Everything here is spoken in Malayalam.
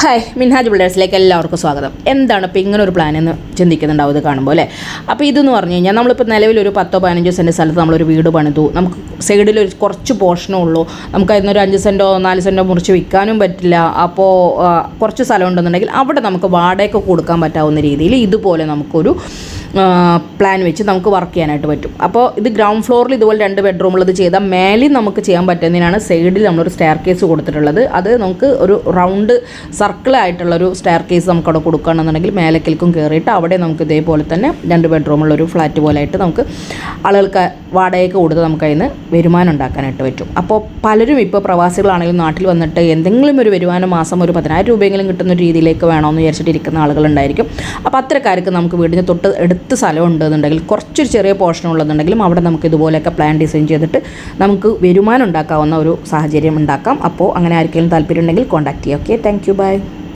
ഹായ് മിൻഹാജ് ബിൽഡേഴ്സിലേക്ക് എല്ലാവർക്കും സ്വാഗതം. എന്താണ് ഇപ്പോൾ ഇങ്ങനെ ഒരു പ്ലാൻ എന്ന് ചിന്തിക്കുന്നുണ്ടാവും ഇത് കാണുമ്പോൾ അല്ലേ? അപ്പോൾ ഇതെന്ന് പറഞ്ഞു കഴിഞ്ഞാൽ നമ്മളിപ്പോൾ നിലവിലൊരു 10-15 സെൻറ്റ് സ്ഥലത്ത് നമ്മളൊരു വീട് പണിതു. നമുക്ക് സൈഡിലൊരു കുറച്ച് പോർഷനേ ഉള്ളൂ. നമുക്ക് അതിനൊരു 5 സെൻറ്റോ 4 സെൻറ്റോ മുറിച്ച് വിൽക്കാനും പറ്റില്ല. അപ്പോൾ കുറച്ച് സ്ഥലം ഉണ്ടെന്നുണ്ടെങ്കിൽ അവിടെ നമുക്ക് വാടകയ്ക്ക് കൊടുക്കാൻ പറ്റാവുന്ന രീതിയിൽ ഇതുപോലെ നമുക്കൊരു പ്ലാൻ വെച്ച് നമുക്ക് വർക്ക് ചെയ്യാനായിട്ട് പറ്റും. അപ്പോൾ ഇത് ഗ്രൗണ്ട് ഫ്ലോറിൽ ഇതുപോലെ 2 ബെഡ്റൂമുള്ളത് ചെയ്താൽ മേലിൽ നമുക്ക് ചെയ്യാൻ പറ്റുന്നതിനാണ് സൈഡിൽ നമ്മളൊരു സ്റ്റെയർ കേസ് കൊടുത്തിട്ടുള്ളത്. അത് നമുക്ക് ഒരു റൗണ്ട് സർക്കിളായിട്ടുള്ളൊരു സ്റ്റെയർ കേസ് നമുക്കവിടെ കൊടുക്കുകയാണെന്നുണ്ടെങ്കിൽ മേലേക്കും കയറിയിട്ട് അവിടെ നമുക്ക് ഇതേപോലെ തന്നെ 2 ബെഡ്റൂമുള്ളൊരു ഫ്ലാറ്റ് പോലെ ആയിട്ട് നമുക്ക് ആളുകൾക്ക് വാടകയ്ക്ക് കൊടുത്ത് നമുക്ക് അതിന് വരുമാനം ഉണ്ടാക്കാനായിട്ട് പറ്റും. അപ്പോൾ പലരും ഇപ്പോൾ പ്രവാസികളാണെങ്കിലും നാട്ടിൽ വന്നിട്ട് എന്തെങ്കിലും ഒരു വരുമാനം മാസം ഒരു 10,000 രൂപയെങ്കിലും കിട്ടുന്ന ഒരു രീതിയിലേക്ക് വേണമെന്ന് വിചാരിച്ചിട്ടിരിക്കുന്ന ആളുകളുണ്ടായിരിക്കും. അപ്പോൾ അത്തരക്കാർക്ക് നമുക്ക് വീടിന് തൊട്ട് എടുത്ത് സ്ഥലം ഉണ്ടെന്നുണ്ടെങ്കിൽ കുറച്ചൊരു ചെറിയ പോർഷൻ ഉള്ളതെന്നുണ്ടെങ്കിലും അവിടെ നമുക്ക് ഇതുപോലെയൊക്കെ പ്ലാൻ ഡിസൈൻ ചെയ്തിട്ട് നമുക്ക് വരുമാനം ഉണ്ടാക്കാവുന്ന ഒരു സാഹചര്യം ഉണ്ടാക്കാം. അപ്പോൾ അങ്ങനെ ആർക്കെങ്കിലും താല്പര്യം ഉണ്ടെങ്കിൽ കോൺടാക്ട് ചെയ്യാം. Okay, thank you, by.